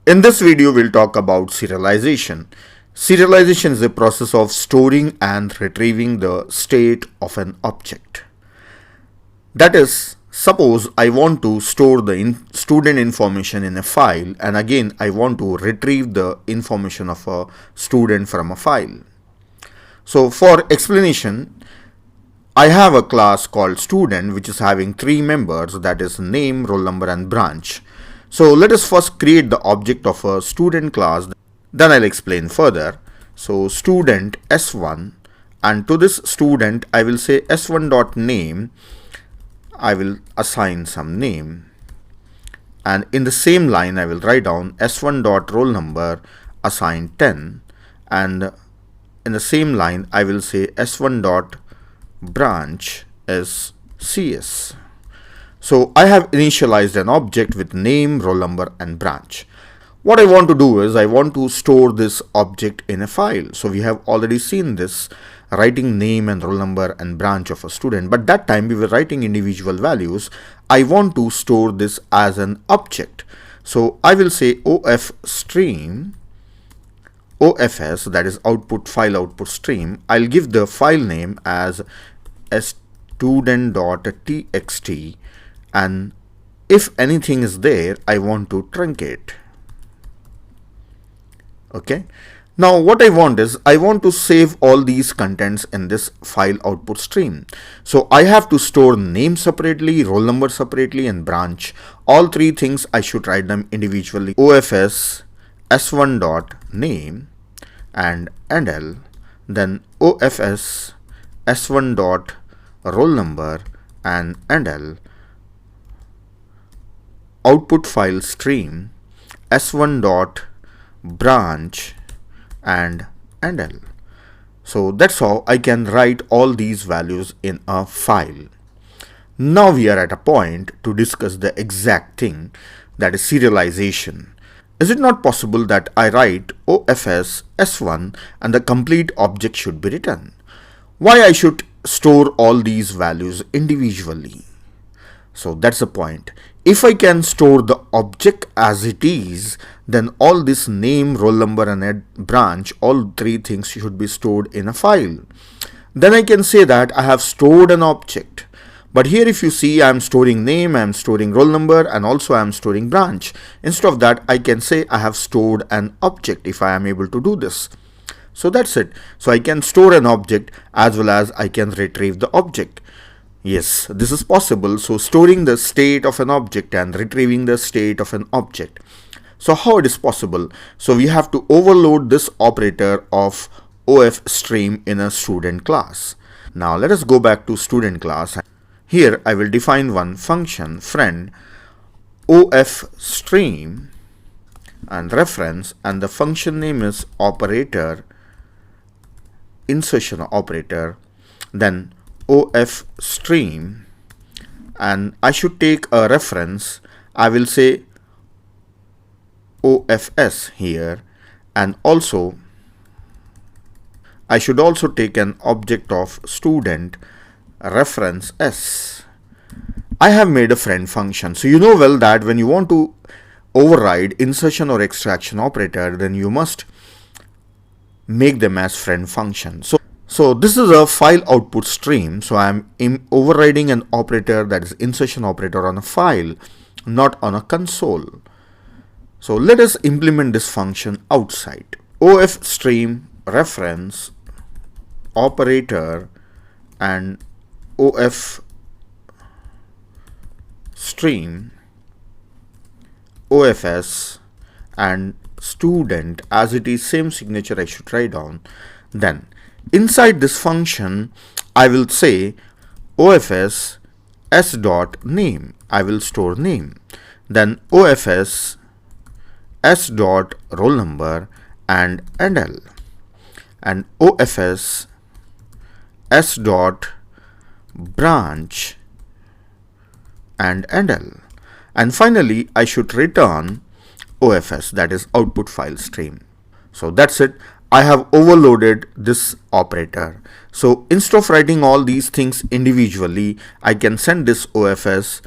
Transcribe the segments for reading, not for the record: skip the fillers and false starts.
In this video, we'll talk about serialization. Serialization is a process of storing and retrieving the state of an object. That is, suppose I want to store the student information in a file, and again I want to retrieve the information of a student from a file. So for explanation, I have a class called student which is having three members, that is name, roll number and branch. So let us first create the object of a student class, then I'll explain further. So student s1, and to this student I will say s1.name. I will assign some name, and in the same line I will write down s1.roll number, assign 10, and in the same line I will say s1.branch is cs. So I have initialized an object with name, roll number and branch. What I want to do is I want to store this object in a file. So we have already seen this, writing name and roll number and branch of a student, but that time we were writing individual values. I want to store this as an object. So I will say of stream OFS, that is output file output stream. I'll give the file name as student.txt, and if anything is there I want to truncate. Okay, now what I want is I want to save all these contents in this file output stream. So I have to store name separately, roll number separately and branch. All three things I should write them individually. OFS s1.name and NL, then OFS s1.roll number and NL, output file stream s1.branch and NL. So that's how I can write all these values in a file. Now we are at a point to discuss the exact thing, that is serialization. Is it not possible that I write OFS S1 and the complete object should be written? Why I should store all these values individually? So that's the point. If I can store the object as it is, then all this name, roll number and branch, all three things should be stored in a file. Then I can say that I have stored an object. But here if you see, I am storing name, I am storing roll number and also I am storing branch. Instead of that, I can say I have stored an object if I am able to do this. So that's it. So I can store an object as well as I can retrieve the object. Yes, this is possible. So storing the state of an object and retrieving the state of an object. So how it is possible? So we have to overload this operator of OF stream in a student class. Now let us go back to student class. Here I will define one function, friend OF stream and reference, and the function name is operator, insertion operator, then OF stream, and I should take a reference. I will say OFS here, and also I should also take an object of student reference S. I have made a friend function. So you know well that when you want to override insertion or extraction operator, then you must make them as friend function. So this is a file output stream. So I am overriding an operator, that is insertion operator, on a file, not on a console. So let us implement this function outside. OF stream reference operator and OF stream OFS and student, as it is same signature I should write down. Then inside this function I will say OFS s dot name. I will store name. Then OFS s dot roll number and NL, and OFS s dot branch and NL, and finally I should return OFS, that is output file stream. So that's it. I have overloaded this operator. So instead of writing all these things individually, I can send this OFS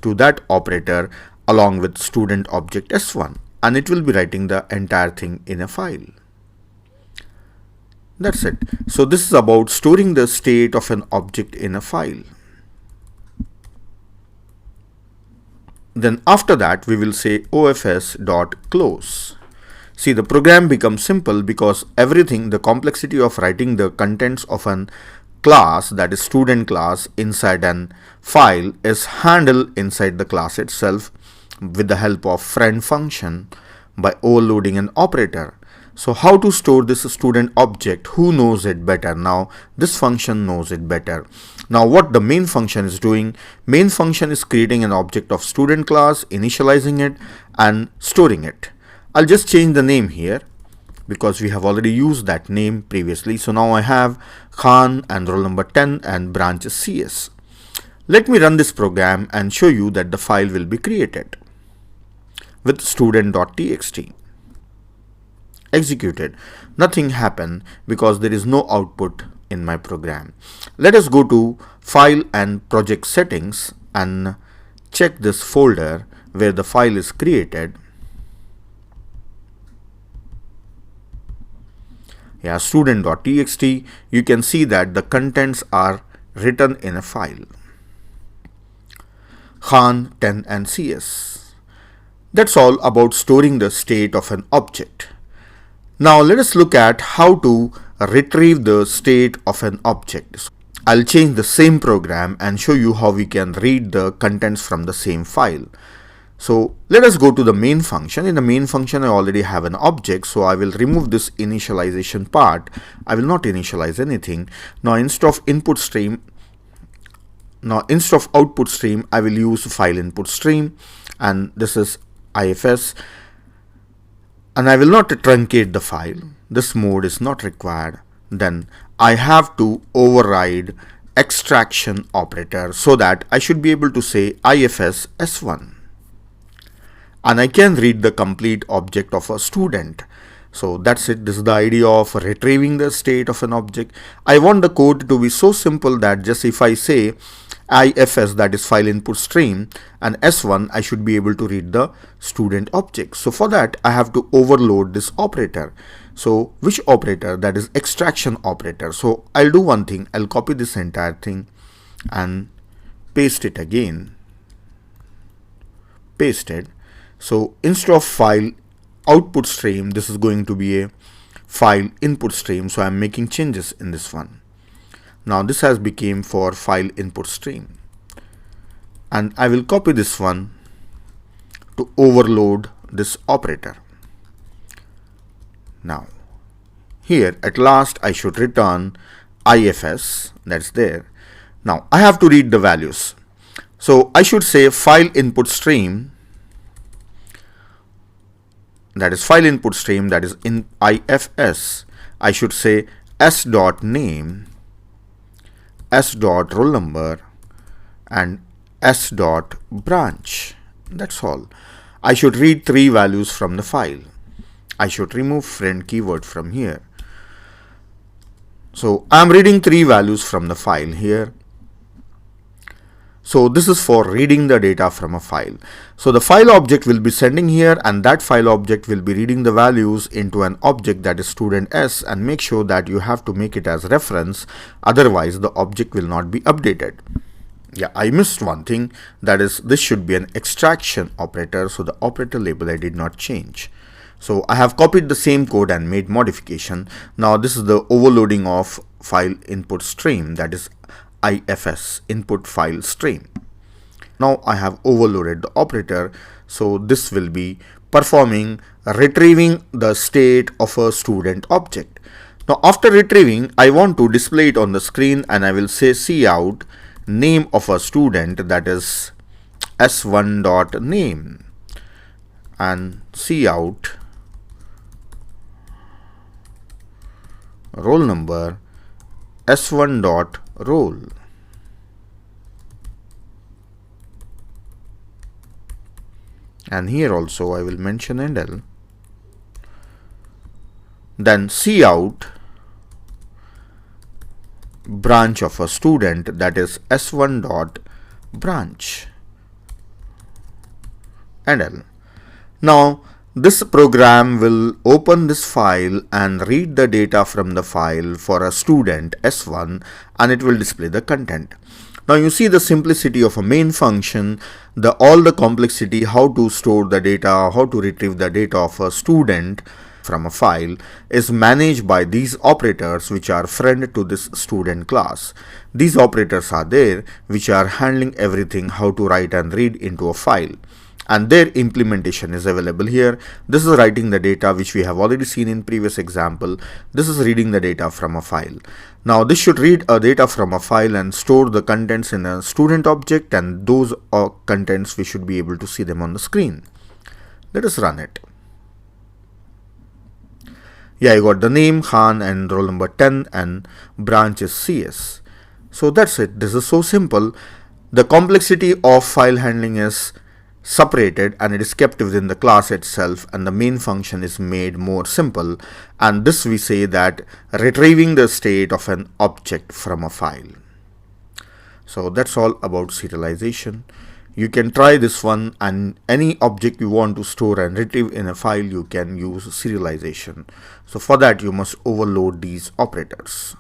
to that operator along with student object S1, and it will be writing the entire thing in a file. That's it. So this is about storing the state of an object in a file. Then after that we will say ofs.close. See, the program becomes simple because everything, the complexity of writing the contents of an class, that is student class, inside an file is handled inside the class itself with the help of friend function by overloading an operator. So how to store this student object? Who knows it better? Now this function knows it better. Now what the main function is doing, main function is creating an object of student class, initializing it and storing it. I'll just change the name here because we have already used that name previously. So now I have Khan and roll number 10 and branch is CS. Let me run this program and show you that the file will be created with student.txt. Executed. Nothing happened because there is no output in my program. Let us go to file and project settings and check this folder where the file is created. Yeah, student.txt, you can see that the contents are written in a file. Khan, 10 and CS. That's all about storing the state of an object. Now let us look at how to retrieve the state of an object. I'll change the same program and show you how we can read the contents from the same file. So let us go to the main function. In the main function I already have an object, so I will remove this initialization part. I will not initialize anything. Now instead of output stream I will use file input stream, and this is IFS, and I will not truncate the file. This mode is not required. Then I have to override extraction operator so that I should be able to say IFS S1. And I can read the complete object of a student. So that's it. This is the idea of retrieving the state of an object. I want the code to be so simple that just if I say IFS, that is file input stream, and S1, I should be able to read the student object. So for that I have to overload this operator. So which operator? That is extraction operator. So I'll do one thing. I'll copy this entire thing and paste it again. Pasted. So instead of file output stream, this is going to be a file input stream. So I'm making changes in this one. Now this has become for file input stream, and I will copy this one to overload this operator. Now here at last I should return IFS, that's there. Now I have to read the values. So I should say file input stream, that is file input stream, that is in IFS. I should say s.name, s.roll number and s.branch. That's all. I should read 3 values from the file. I should remove friend keyword from here. So I'm reading 3 values from the file here. So this is for reading the data from a file. So the file object will be sending here, and that file object will be reading the values into an object that is student S, and make sure that you have to make it as reference, otherwise the object will not be updated. Yeah, I missed one thing, that is this should be an extraction operator, so the operator label I did not change. So I have copied the same code and made modification. Now this is the overloading of file input stream, that is IFS, input file stream. Now I have overloaded the operator, so this will be performing retrieving the state of a student object. Now after retrieving, I want to display it on the screen, and I will say cout name of a student, that is s1.name, and cout roll number s1.roll. And here also I will mention NL. Then cout branch of a student, that is s1.branch. and L. Now, this program will open this file and read the data from the file for a student S1, and it will display the content. Now you see the simplicity of a main function, all the complexity, how to store the data, how to retrieve the data of a student from a file is managed by these operators which are friend to this student class. These operators are there which are handling everything, how to write and read into a file, and their implementation is available here. This is writing the data which we have already seen in previous example. This is reading the data from a file. Now this should read a data from a file and store the contents in a student object, and those contents we should be able to see them on the screen. Let us run it. Yeah, I got the name Khan and roll number 10 and branch is CS. So that's it. This is so simple. The complexity of file handling is separated and it is kept within the class itself, and the main function is made more simple, and this we say that retrieving the state of an object from a file. So that's all about serialization. You can try this one, and any object you want to store and retrieve in a file you can use serialization. So for that you must overload these operators.